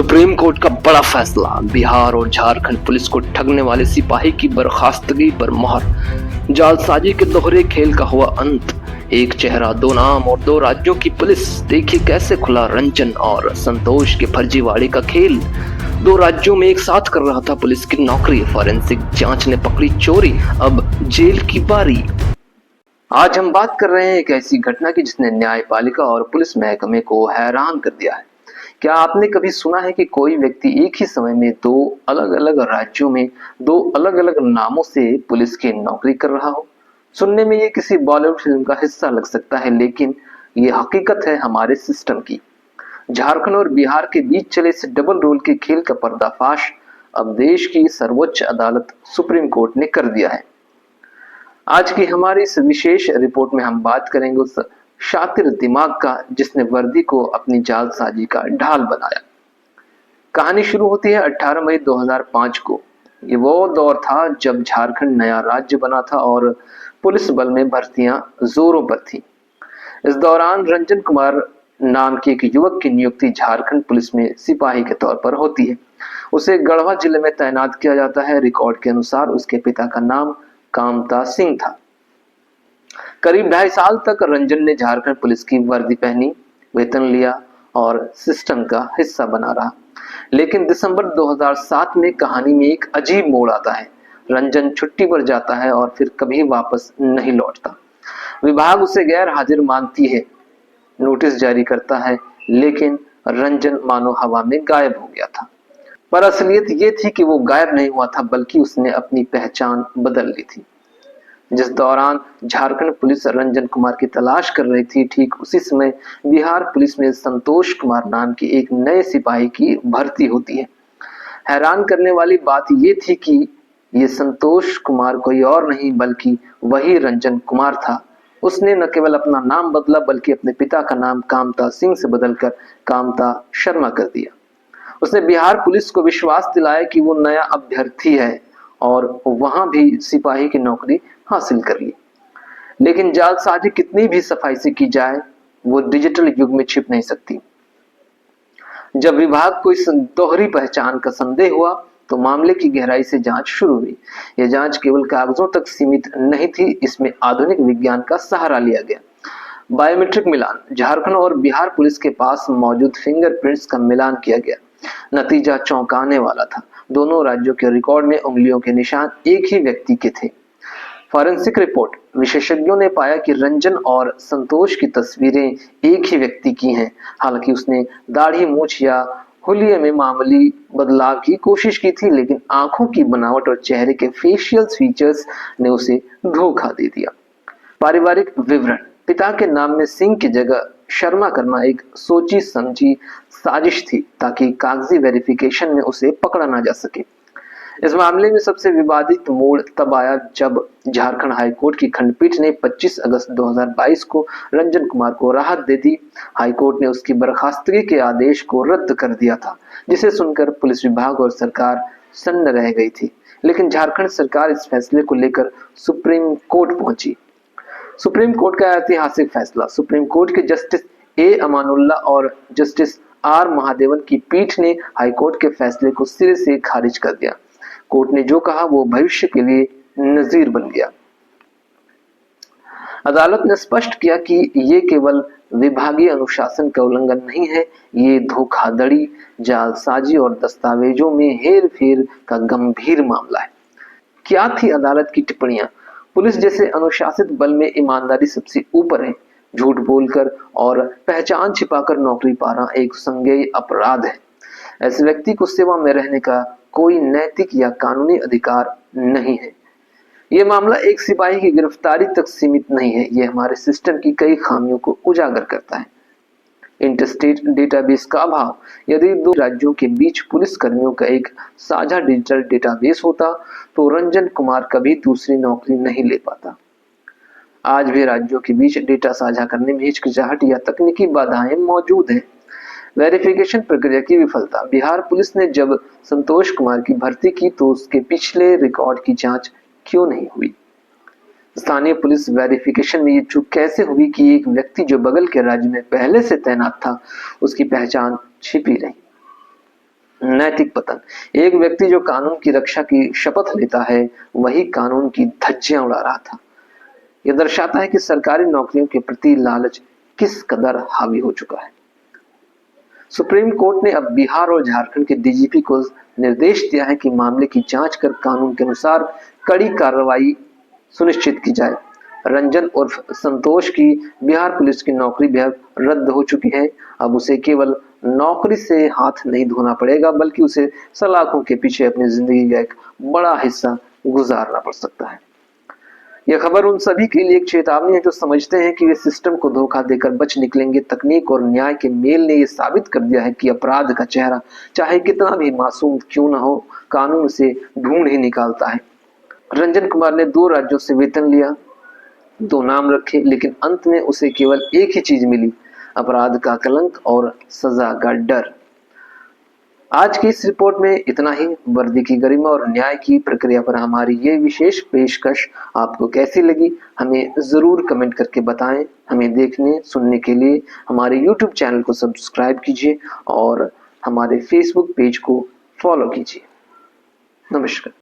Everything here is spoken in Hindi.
सुप्रीम कोर्ट का बड़ा फैसला, बिहार और झारखंड पुलिस को ठगने वाले सिपाही की बर्खास्तगी पर मोहर। जालसाजी के दोहरे खेल का हुआ अंत। एक चेहरा, दो नाम और दो राज्यों की पुलिस। देखिए कैसे खुला रंजन और संतोष के फर्जीवाड़े का खेल। दो राज्यों में एक साथ कर रहा था पुलिस की नौकरी। फॉरेंसिक जांच ने पकड़ी चोरी, अब जेल की बारी। आज हम बात कर रहे हैं एक ऐसी घटना की जिसने न्यायपालिका और पुलिस महकमे को हैरान कर दिया है। क्या आपने कभी सुना है कि कोई व्यक्ति एक ही समय में दो अलग अलग राज्यों में दो अलग अलग नामों से पुलिस की नौकरी कर रहा हो? सुनने में ये किसी बॉलीवुड फिल्म का हिस्सा लग सकता है, लेकिन ये हकीकत है हमारे सिस्टम की। झारखंड और बिहार के बीच चले इस डबल रोल के खेल का पर्दाफाश अब देश की सर्वोच्च अदालत सुप्रीम कोर्ट ने कर दिया है। आज की हमारी इस विशेष रिपोर्ट में हम बात करेंगे उस शातिर दिमाग का जिसने वर्दी को अपनी जालसाजी का ढाल बनाया। कहानी शुरू होती है 18 मई 2005 को। ये वो दौर था जब झारखंड नया राज्य बना था और पुलिस बल में भर्तियां जोरों पर थी। इस दौरान रंजन कुमार नाम के एक युवक की नियुक्ति झारखंड पुलिस में सिपाही के तौर पर होती है। उसे गढ़वा जिले में तैनात किया जाता है। रिकॉर्ड के अनुसार उसके पिता का नाम कामता सिंह था। करीब 2.5 साल तक रंजन ने झारखंड पुलिस की वर्दी पहनी, वेतन लिया और सिस्टम का हिस्सा बना रहा। लेकिन दिसंबर 2007 में कहानी में एक अजीब मोड़ आता है। रंजन छुट्टी पर जाता है और फिर कभी वापस नहीं लौटता। विभाग उसे गैर हाजिर मानती है, नोटिस जारी करता है, लेकिन रंजन मानो हवा में गायब हो गया था। पर असलियत ये थी कि वो गायब नहीं हुआ था, बल्कि उसने अपनी पहचान बदल ली थी। जिस दौरान झारखंड पुलिस रंजन कुमार की तलाश कर रही थी, ठीक उसी समय बिहार पुलिस में संतोष कुमार नाम के एक नए सिपाही की भर्ती होती है। हैरान करने वाली बात ये थी कि ये संतोष कुमार कोई और नहीं बल्कि वही रंजन कुमार था। उसने न केवल अपना नाम बदला बल्कि अपने पिता का नाम कामता सिंह से बदलकर कामता शर्मा कर दिया। उसने बिहार पुलिस को विश्वास दिलाया कि वो नया अभ्यर्थी है और वहां भी सिपाही की नौकरी हासिल कर ली। लेकिन जालसाजी कितनी भी सफाई से की जाए, वो डिजिटल युग में छिप नहीं सकती। जब विभाग को इस दोहरी पहचान का संदेह हुआ तो मामले की गहराई से जांच शुरू हुई। यह जांच केवल कागजों तक सीमित नहीं थी, इसमें आधुनिक विज्ञान का सहारा लिया गया। बायोमेट्रिक मिलान, झारखंड और बिहार पुलिस के पास मौजूद फिंगरप्रिंट्स का मिलान किया गया। नतीजा चौंकाने वाला था। दोनों राज्यों के रिकॉर्ड में उंगलियों के निशान एक ही व्यक्ति के थे। फॉरेंसिक रिपोर्ट, विशेषज्ञों ने पाया कि रंजन और संतोष की तस्वीरें एक ही व्यक्ति की हैं। हालांकि उसने दाढ़ी, मूछ या हुलिये में मामूली बदलाव की कोशिश की थी, लेकिन आंखों की बनावट और चेहरे के फेशियल फीचर्स ने उसे धोखा दे दिया। पारिवारिक विवरण, पिता के नाम में सिंह की जगह शर्मा करना एक सोची समझी साजिश थी ताकि कागजी वेरिफिकेशन में उसे पकड़ा ना जा सके। इस मामले में सबसे विवादित मोड़ तब आया जब झारखंड हाईकोर्ट की खंडपीठ ने 25 अगस्त 2022 को रंजन कुमार को राहत दे दी। हाईकोर्ट ने उसकी बर्खास्तगी के आदेश को रद्द कर दिया था, जिसे सुनकर पुलिस विभाग और सरकार सन्न रह गई थी। लेकिन झारखंड सरकार इस फैसले को लेकर सुप्रीम कोर्ट पहुंची। सुप्रीम कोर्ट का ऐतिहासिक फैसला। सुप्रीम कोर्ट के जस्टिस ए अमानुल्लाह और जस्टिस आर महादेवन की पीठ ने हाईकोर्ट के फैसले को सिरे से खारिज कर दिया। कोर्ट ने जो कहा वो भविष्य के लिए नजीर बन गया। अदालत ने स्पष्ट किया कि ये केवल विभागीय अनुशासन का उल्लंघन नहीं है, ये धोखाधड़ी, जालसाजी और दस्तावेजों में हेरफेर का गंभीर मामला है। क्या थी अदालत की टिप्पणियां? पुलिस जैसे अनुशासित बल में ईमानदारी सबसे ऊपर है। झूठ बोलकर और पहचान छिपाकर नौकरी पाना एक संज्ञेय अपराध है। ऐसे व्यक्ति को सेवा में रहने का कोई नैतिक या कानूनी अधिकार नहीं है। यह मामला एक सिपाही की गिरफ्तारी तक सीमित नहीं है, यह हमारे सिस्टम की कई खामियों को उजागर करता है। इंटरस्टेट डेटाबेस का अभाव। यदि दो राज्यों के बीच पुलिस कर्मियों का एक साझा डिजिटल डेटाबेस होता तो रंजन कुमार कभी दूसरी नौकरी नहीं ले पाता। आज भी राज्यों के बीच डेटा साझा करने में हिचकिचाहट या तकनीकी बाधाएं मौजूद हैं। वेरिफिकेशन प्रक्रिया की विफलता। बिहार पुलिस ने जब संतोष कुमार की भर्ती की तो उसके पिछले रिकॉर्ड की जांच क्यों नहीं हुई? स्थानीय पुलिस वेरिफिकेशन में ये चूक कैसे हुई कि एक व्यक्ति जो बगल के राज्य में पहले से तैनात था, उसकी पहचान छिपी रही? नैतिक पतन। एक व्यक्ति जो कानून की रक्षा की शपथ लेता है, वही कानून की धज्जियां उड़ा रहा था। यह दर्शाता है कि सरकारी नौकरियों के प्रति लालच किस कदर हावी हो चुका है। सुप्रीम कोर्ट ने अब बिहार और झारखंड के डीजीपी को निर्देश दिया है कि मामले की जांच कर कानून के अनुसार कड़ी कार्रवाई सुनिश्चित की जाए। रंजन उर्फ संतोष की बिहार पुलिस की नौकरी बेहद रद्द हो चुकी है। अब उसे केवल नौकरी से हाथ नहीं धोना पड़ेगा, बल्कि उसे सलाखों के पीछे अपनी जिंदगी का एक बड़ा हिस्सा गुजारना पड़ सकता है। यह खबर उन सभी के लिए एक चेतावनी है जो समझते हैं कि वे सिस्टम को धोखा देकर बच निकलेंगे। तकनीक और न्याय के मेल ने यह साबित कर दिया है कि अपराध का चेहरा चाहे कितना भी मासूम क्यों न हो, कानून से ढूंढ ही निकालता है। रंजन कुमार ने 2 राज्यों से वेतन लिया, 2 नाम रखे, लेकिन अंत में उसे केवल एक ही चीज मिली, अपराध का कलंक और सजा का डर। आज की इस रिपोर्ट में इतना ही। वर्दी की गरिमा और न्याय की प्रक्रिया पर हमारी ये विशेष पेशकश आपको कैसी लगी, हमें जरूर कमेंट करके बताएं। हमें देखने सुनने के लिए हमारे YouTube चैनल को सब्सक्राइब कीजिए और हमारे Facebook पेज को फॉलो कीजिए। नमस्कार।